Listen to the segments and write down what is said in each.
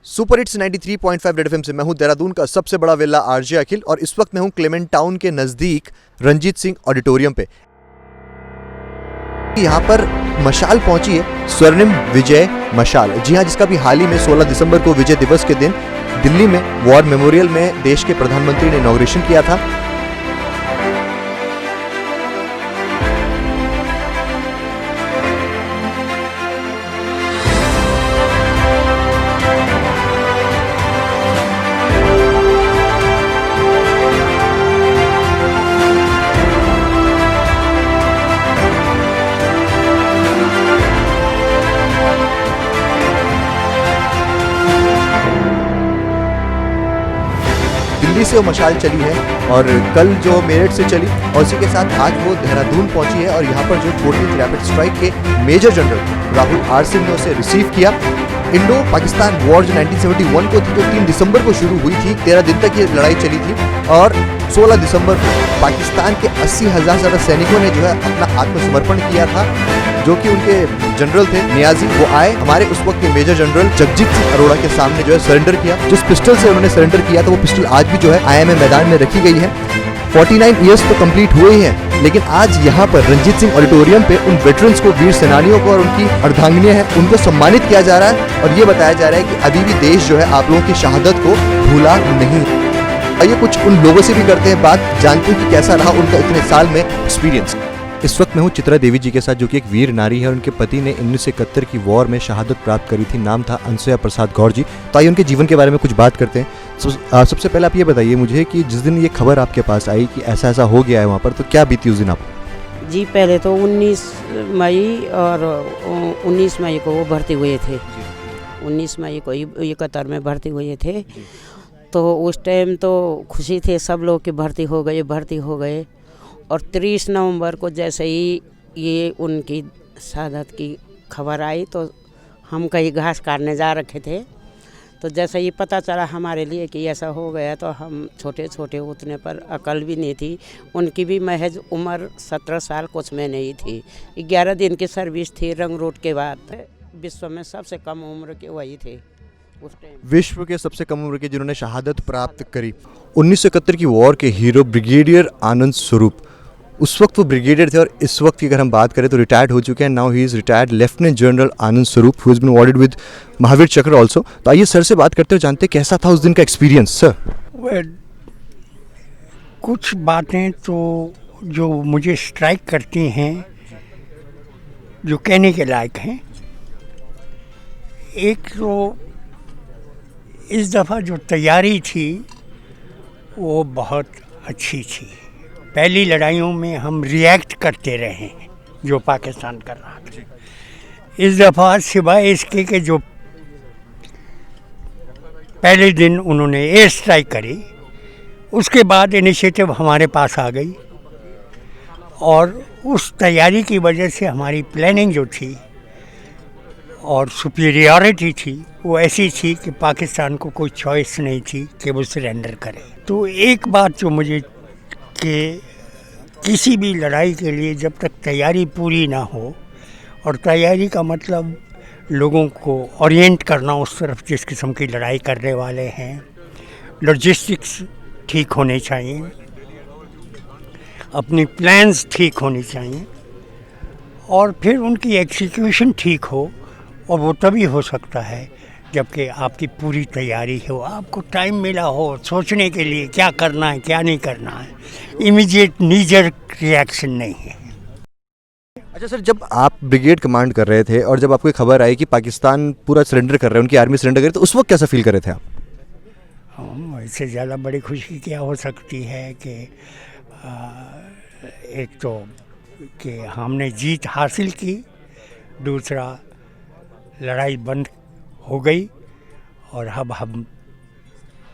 Super hits 93.5 red FM से मैं हूं देहरादून का सबसे बड़ा वेला आरजे अखिल और इस वक्त मैं हूं क्लेमेंट टाउन के नजदीक रंजीत सिंह ऑडिटोरियम पे। यहाँ पर मशाल पहुंची है, स्वर्णिम विजय मशाल। जी हां, जिसका भी हाल ही में 16 दिसंबर को विजय दिवस के दिन दिल्ली में वॉर मेमोरियल में देश के प्रधानमंत्री ने इनॉग्रेशन किया था। दिल्ली से वो मशाल चली है और कल जो मेरठ से चली और उसी के साथ आज वो देहरादून पहुंची है और यहाँ पर जो 14th रैपिड स्ट्राइक के major general Rahul R Singh ने उसे रिसीव किया। इंडो पाकिस्तान वॉर जो 1971 को थी, जो 3 दिसंबर को शुरू हुई थी, 13 दिन तक ये लड़ाई चली थी और 16 दिसंबर को पाकिस्तान के 80,000 से ज़्यादा सैनिकों ने जो है अपना आत्मसमर्पण किया था, जो कि उनके जनरल थे नियाजी। वो आए, हमारे उस वक्त के मेजर जनरल जगजीत सिंह अरोड़ा के सामने जो है सरेंडर किया। जिस पिस्टल से उन्होंने सरेंडर किया था वो पिस्टल आज भी जो है IMA मैदान में रखी गई है। 49 ईयर्स तो कंप्लीट हुए ही हैं, लेकिन आज यहाँ पर रंजीत सिंह ऑडिटोरियम पे उन वेटरन्स को, वीर सेनानियों को और उनकी अर्धांगिनियां हैं, उनको सम्मानित किया जा रहा है और ये बताया जा रहा है कि अभी भी देश जो है आप लोगों की शहादत को भूला नहीं। आइए कुछ उन लोगों से भी करते हैं बात, जानते हैं कि कैसा रहा उनका इतने साल में एक्सपीरियंस। इस वक्त मैं हूँ चित्रा देवी जी के साथ, जो कि एक वीर नारी है। उनके पति ने 1971 की वॉर में शहादत प्राप्त करी थी। नाम था अनसुया प्रसाद गौर जी। तो आइए उनके जीवन के बारे में कुछ बात करते हैं। सबसे पहले आप ये बताइए मुझे कि जिस दिन ये खबर आपके पास आई कि ऐसा ऐसा हो गया है वहाँ पर, तो क्या बीती उस दिन आप? जी, पहले तो 19 मई और 19 मई को वो भर्ती हुए थे। 19 मई को ये कतर में भर्ती हुए थे। तो उस टाइम तो खुशी थे सब लोग कि भर्ती हो गए। और 30 नवंबर को जैसे ही ये उनकी शहादत की खबर आई तो हम कहीं घास काटने जा रखे थे। तो जैसे ही पता चला हमारे लिए कि ऐसा हो गया तो हम छोटे उतने पर अकल भी नहीं थी। उनकी भी महज उम्र 17 साल कुछ में नहीं थी। 11 दिन की सर्विस थी रंग रूट के बाद। विश्व में सबसे कम उम्र के वही थे उस टाइम, विश्व के सबसे कम उम्र के जिन्होंने शहादत प्राप्त करी। 1971 की वॉर के हीरो ब्रिगेडियर आनंद स्वरूप, उस वक्त वो ब्रिगेडियर थे और इस वक्त की अगर हम बात करें तो रिटायर्ड हो चुके हैं। Now he is retired lieutenant general Anand Swaroop, who has been awarded with Mahavir Chakra also. तो आइए सर से बात करते हो, जानते कैसा था उस दिन का एक्सपीरियंस सर? कुछ बातें तो जो मुझे स्ट्राइक करती हैं, जो कहने के लायक हैं। एक तो इस दफ़ा जो तैयारी थी वो बहुत अच्छी थी। पहली लड़ाइयों में हम रिएक्ट करते रहे जो पाकिस्तान कर रहा था। इस दफ़ा सिवाय इसके कि जो पहले दिन उन्होंने एयर स्ट्राइक करी, उसके बाद इनिशिएटिव हमारे पास आ गई और उस तैयारी की वजह से हमारी प्लानिंग जो थी और सुपीरियॉरिटी थी वो ऐसी थी कि पाकिस्तान को कोई चॉइस नहीं थी कि वो सरेंडर करे। तो एक बात जो मुझे कि किसी भी लड़ाई के लिए जब तक तैयारी पूरी ना हो, और तैयारी का मतलब लोगों को ओरिएंट करना उस तरफ जिस किस्म की लड़ाई करने वाले हैं, लॉजिस्टिक्स ठीक होने चाहिए, अपनी प्लान्स ठीक होनी चाहिए और फिर उनकी एग्जीक्यूशन ठीक हो। और वो तभी हो सकता है जबकि आपकी पूरी तैयारी हो, आपको टाइम मिला हो सोचने के लिए क्या करना है क्या नहीं करना है। इमीडिएट नीजर रिएक्शन नहीं है। अच्छा सर, जब आप ब्रिगेड कमांड कर रहे थे और जब आपको खबर आई कि पाकिस्तान पूरा सरेंडर कर रहा है, उनकी आर्मी सरेंडर कर रही है, तो उस वक्त कैसा फील कर रहे थे आप? इससे ज़्यादा बड़ी खुशी क्या हो सकती है कि एक तो कि हमने जीत हासिल की, दूसरा लड़ाई बंद हो गई और अब हम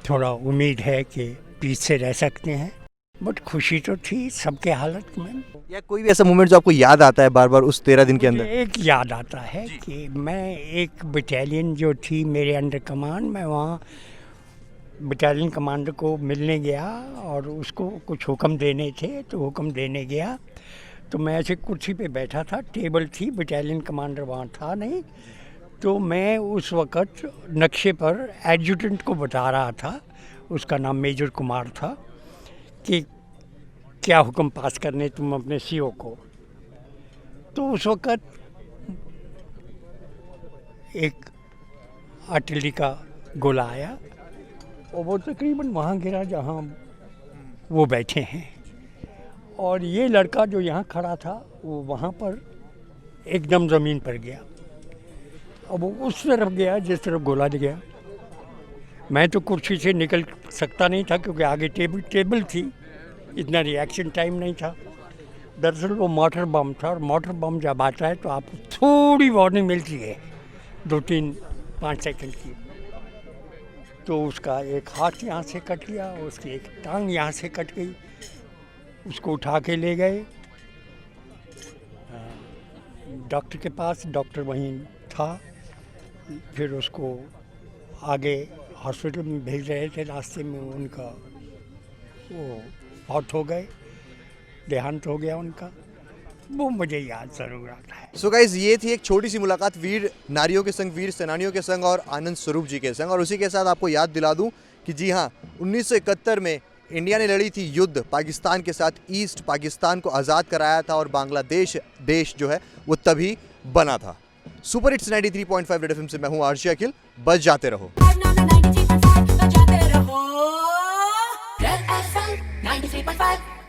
थोड़ा उम्मीद है कि पीस से रह सकते हैं। बट खुशी तो थी सबके हालत में। या कोई भी ऐसा मोमेंट जो आपको याद आता है बार बार उस 13 दिन के अंदर? एक याद आता है कि मैं एक बटालियन जो थी मेरे अंडर कमांड, मैं वहाँ बटालियन कमांडर को मिलने गया और उसको कुछ हुक्म देने थे। तो हुक्म देने गया तो मैं ऐसे कुर्सी पे बैठा था, टेबल थी, बटालियन कमांडर वहाँ था नहीं। तो मैं उस वक़्त नक्शे पर एडजुटेंट को बता रहा था, उसका नाम मेजर कुमार था, कि क्या हुक्म पास करने तुम अपने सीओ को। तो उस वक़्त एक आर्टिलरी का गोला आया और वो तकरीबन वहाँ गिरा जहाँ वो बैठे हैं, और ये लड़का जो यहाँ खड़ा था वो वहाँ पर एकदम ज़मीन पर गया। अब वो उस तरफ गया जिस तरफ गोला गया। मैं तो कुर्सी से निकल सकता नहीं था क्योंकि आगे टेबल थी, इतना रिएक्शन टाइम नहीं था। दरअसल वो मोटर बम था, और मोटर बम जब आता है तो आपको थोड़ी वार्निंग मिलती है, 2-3-5 सेकंड की। तो उसका एक हाथ यहाँ से कट गया, उसकी एक टांग यहाँ से कट गई। उसको उठा के ले गए डॉक्टर के पास, डॉक्टर वहीं था। फिर उसको आगे हॉस्पिटल में भेज रहे थे, रास्ते में उनका वो फौत हो गए, देहांत हो गया उनका। वो मुझे याद ज़रूर आता है। सो गाइज, ये थी एक छोटी सी मुलाकात वीर नारियों के संग, वीर सेनानियों के संग और आनंद स्वरूप जी के संग। और उसी के साथ आपको याद दिला दूं कि जी हाँ, 1971 में इंडिया ने लड़ी थी युद्ध पाकिस्तान के साथ, ईस्ट पाकिस्तान को आज़ाद कराया था, और बांग्लादेश देश जो है वो तभी बना था। सुपर हिट्स 93.5 रेड एफएम से मैं हूँ आरजे अखिल। बच जाते रहो। 93.5 बजाते रहो। Red FM 93.5